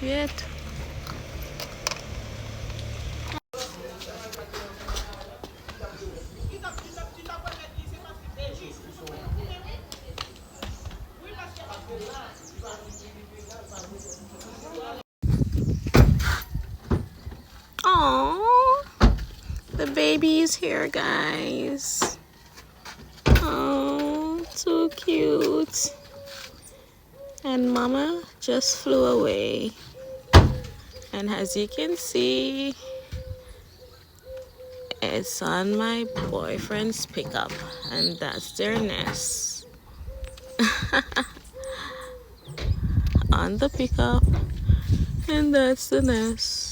Shit. Oh, the baby is here, guys. Oh, so cute. And mama just flew away. And as you can see, it's on my boyfriend's pickup, and that's their nest. On the pickup, and that's the nest.